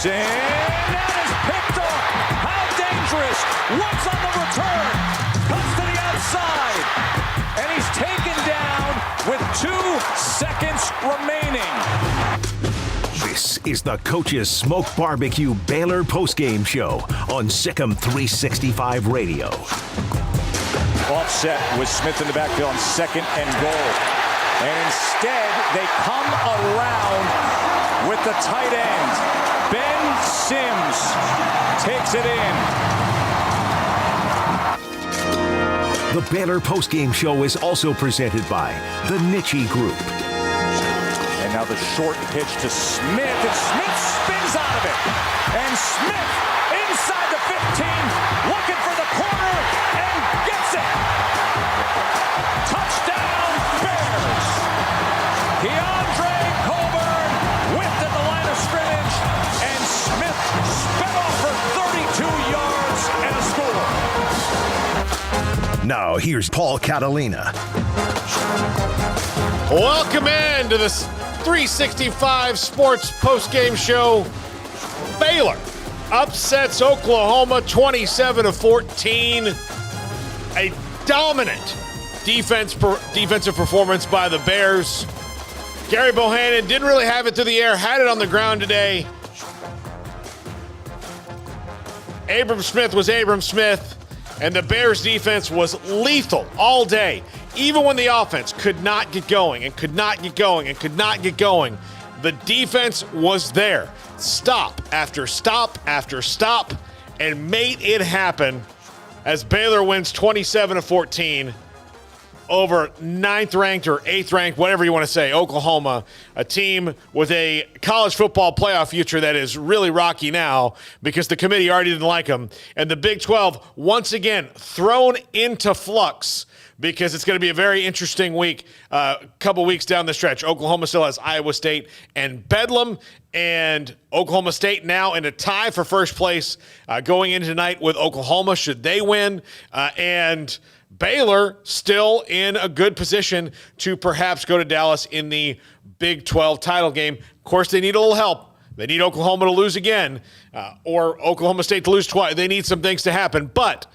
And that is picked off. How dangerous. What's on the return? Cuts to the outside. And he's taken down with 2 seconds remaining. This is the Coach's Smoke Barbecue Baylor postgame show on Sikkim 365 Radio. Offset with Smith in the backfield on 2nd and goal. And instead, they come around with the tight end. Ben Sims takes it in. The Baylor postgame show is also presented by the Nitchie Group. And now the short pitch to Smith, and Smith spins out of it. And Smith inside the 15, looking for the corner, and gets it. Touchdown, Bears. Keandre Coburn whipped at the line of scrimmage, and Smith sped off for 32 yards and a score. Now here's Paul Catalina. Welcome in to this 365 Sports postgame show. Baylor upsets Oklahoma 27-14. A dominant defensive performance by the Bears. Gary Bohannon didn't really have it through the air, had it on the ground today. Abram Smith was Abram Smith, and the Bears defense was lethal all day. Even when the offense could not get going and could not get going and could not get going, the defense was there. Stop after stop after stop, and made it happen as Baylor wins 27-14 over 9th-ranked or 8th-ranked, whatever you want to say, Oklahoma, a team with a college football playoff future that is really rocky now because the committee already didn't like them. And the Big 12, once again, thrown into flux because it's going to be a very interesting week, couple weeks down the stretch. Oklahoma still has Iowa State and Bedlam, and Oklahoma State now in a tie for first place going into tonight with Oklahoma should they win, and Baylor still in a good position to perhaps go to Dallas in the Big 12 title game. Of course, they need a little help. They need Oklahoma to lose again or Oklahoma State to lose twice. They need some things to happen, but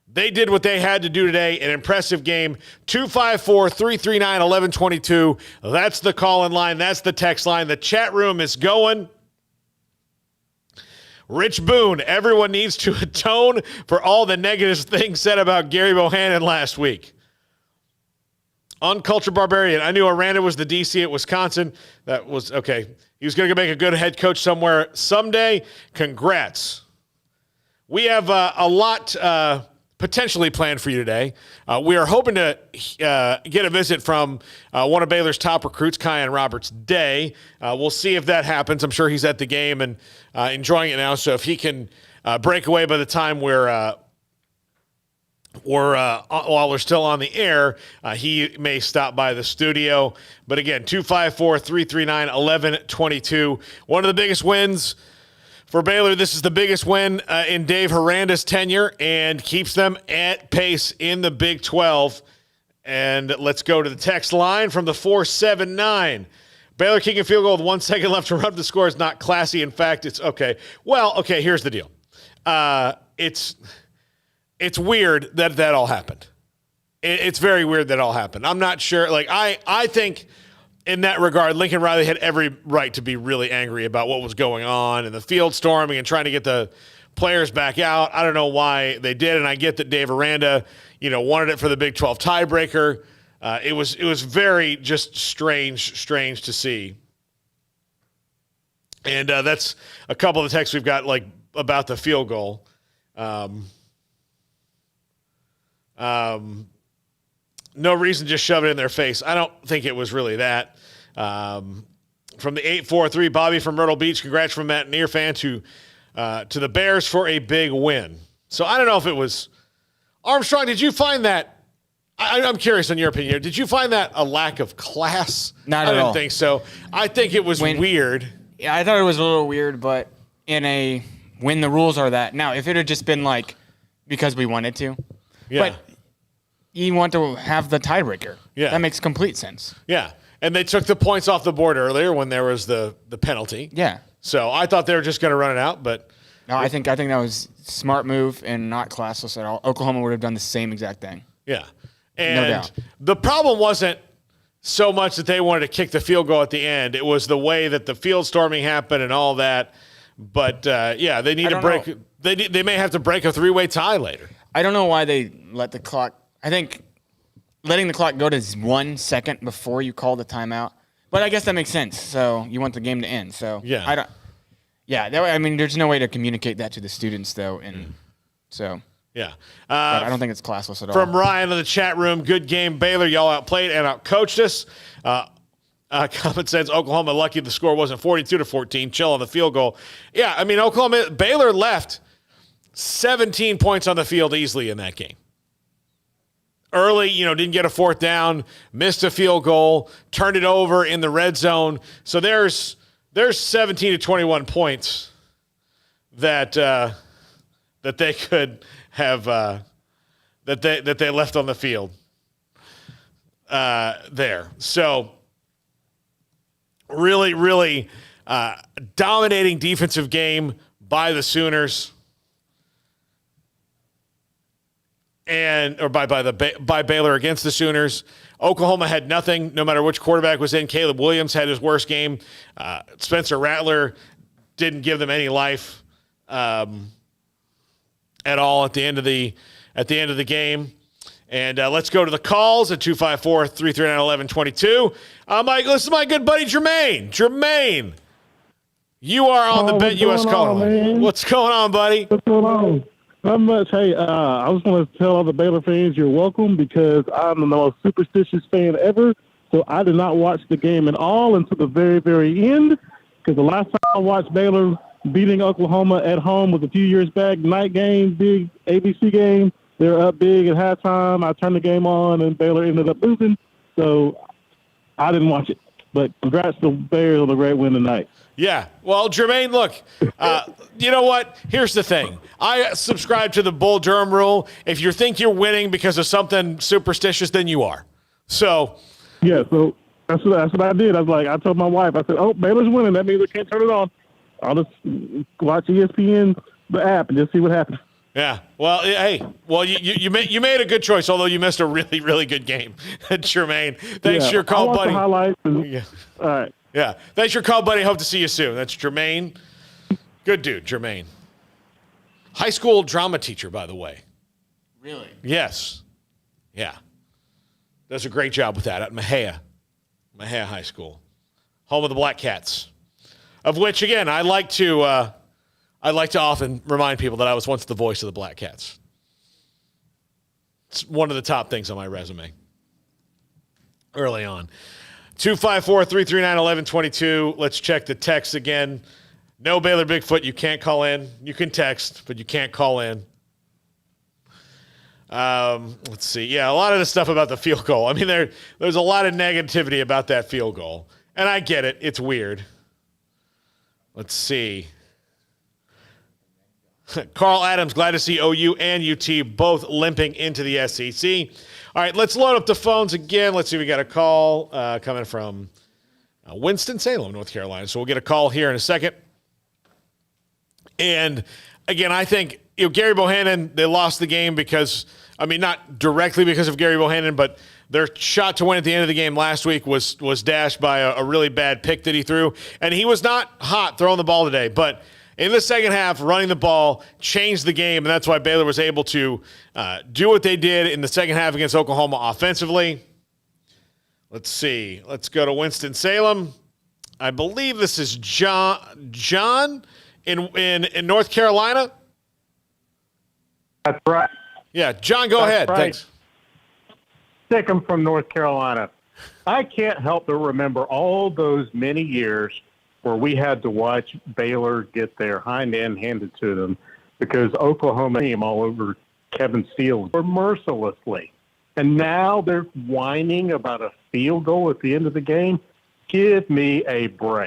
they did what they had to do today. An impressive game. 254-339-1122. That's the call-in line. That's the text line. The chat room is going. Rich Boone, everyone needs to atone for all the negative things said about Gary Bohannon last week. Uncultured Barbarian, I knew Aranda was the DC at Wisconsin. That was, okay. He was going to make a good head coach somewhere someday. Congrats. We have a lot potentially planned for you today. We are hoping to get a visit from one of Baylor's top recruits, Kyan Roberts-Day. We'll see if that happens. I'm sure he's at the game and enjoying it now. So if he can break away by the time while we're still on the air, he may stop by the studio. But again, 254-339-1122. One of the biggest wins for Baylor. This is the biggest win in Dave Aranda's tenure and keeps them at pace in the Big 12. And let's go to the text line from the 479. Baylor kicking a field goal with 1 second left to run up the score is not classy. In fact, it's okay. Well, okay, here's the deal. It's weird that all happened. It's very weird that all happened. I'm not sure. Like, I think in that regard, Lincoln Riley had every right to be really angry about what was going on and the field storming and trying to get the players back out. I don't know why they did, and I get that Dave Aranda, wanted it for the Big 12 tiebreaker. It was very just strange to see. And that's a couple of the texts we've got about the field goal. No reason, just shove it in their face. I don't think it was really that. From the 843, Bobby from Myrtle Beach, congrats from Matt Neer fans who to the Bears for a big win. So I don't know if it was Armstrong. Did you find that? I'm curious on your opinion. Did you find that a lack of class? Not at all. I didn't think so. I think it was weird. Yeah, I thought it was a little weird, but when the rules are that. Now, if it had just been like because we wanted to, Yeah. but you want to have the tiebreaker. Yeah. That makes complete sense. Yeah. And they took the points off the board earlier when there was the penalty. Yeah. So I thought they were just going to run it out, but No, I think that was a smart move and not classless at all. Oklahoma would have done the same exact thing. yeah. And doubt. the problem wasn't so much that they wanted to kick the field goal at the end. It was the way that the field storming happened and all that. But yeah, they need to break. They may have to break a three-way tie later. I don't know why they let the clock. I think letting the clock go to 1 second before you call the timeout. But I guess that makes sense. So you want the game to end. So Yeah. I don't. Yeah, I mean, there's no way to communicate that to the students though, and so Yeah. but I don't think it's classless at all. From Ryan in the chat room, good game, Baylor. Y'all outplayed and outcoached us. Comment says Oklahoma lucky the score wasn't 42-14. Chill on the field goal. Yeah, I mean, Baylor left 17 points on the field easily in that game. Early, didn't get a fourth down, missed a field goal, turned it over in the red zone. So there's 17 to 21 points that they could have that they left on the field there. So really, really dominating defensive game by the Sooners. By Baylor against the Sooners. Oklahoma had nothing, no matter which quarterback was in. Caleb Williams had his worst game. Spencer Rattler didn't give them any life at all at the end of the game. And let's go to the calls at 254-339-1122. Mike, this is my good buddy Jermaine. Jermaine, you are on the Bet US call. What's going on, buddy? What's going on? Not much. Hey, I just want to tell all the Baylor fans you're welcome because I'm the most superstitious fan ever. So I did not watch the game at all until the very, very end because the last time I watched Baylor beating Oklahoma at home was a few years back. Night game, big ABC game. They were up big at halftime. I turned the game on, and Baylor ended up losing. So I didn't watch it. But congrats to the Bears on the great win tonight. Yeah. Well, Jermaine, look, you know what? Here's the thing. I subscribe to the Bull Durham rule. If you think you're winning because of something superstitious, then you are. So. Yeah, so that's what I did. I told my wife, I said, oh, Baylor's winning. That means I can't turn it on. I'll just watch ESPN, the app, and just see what happens. Yeah. Well, hey. Well, you made a good choice, although you missed a really, really good game, Jermaine. Thanks for your call, buddy. The highlights Yeah. All right. Yeah. Thanks for your call, buddy. Hope to see you soon. That's Jermaine. Good dude, Jermaine. High school drama teacher, by the way. Really? Yes. Yeah. Does a great job with that at Mejia High School, home of the Black Cats, of which, again, I like to often remind people that I was once the voice of the Black Cats. It's one of the top things on my resume early on. 254-339-1122. Let's check the text again. No Baylor Bigfoot. You can't call in. You can text, but you can't call in. Let's see. Yeah, a lot of the stuff about the field goal. I mean, there's a lot of negativity about that field goal. And I get it. It's weird. Let's see. Carl Adams, glad to see OU and UT both limping into the SEC. All right, let's load up the phones again. Let's see if we got a call coming from Winston-Salem, North Carolina. So we'll get a call here in a second. And, again, I think Gary Bohannon, they lost the game because, I mean, not directly because of Gary Bohannon, but their shot to win at the end of the game last week was dashed by a really bad pick that he threw. And he was not hot throwing the ball today, but in the second half, running the ball changed the game, and that's why Baylor was able to do what they did in the second half against Oklahoma offensively. Let's see. Let's go to Winston-Salem. I believe this is John in North Carolina. That's right. Yeah, John, go ahead. Right. Thanks. Sickham from North Carolina. I can't help but remember all those many years where we had to watch Baylor get their hind end handed to them because Oklahoma came all over Kevin Steele mercilessly. And now they're whining about a field goal at the end of the game. Give me a break.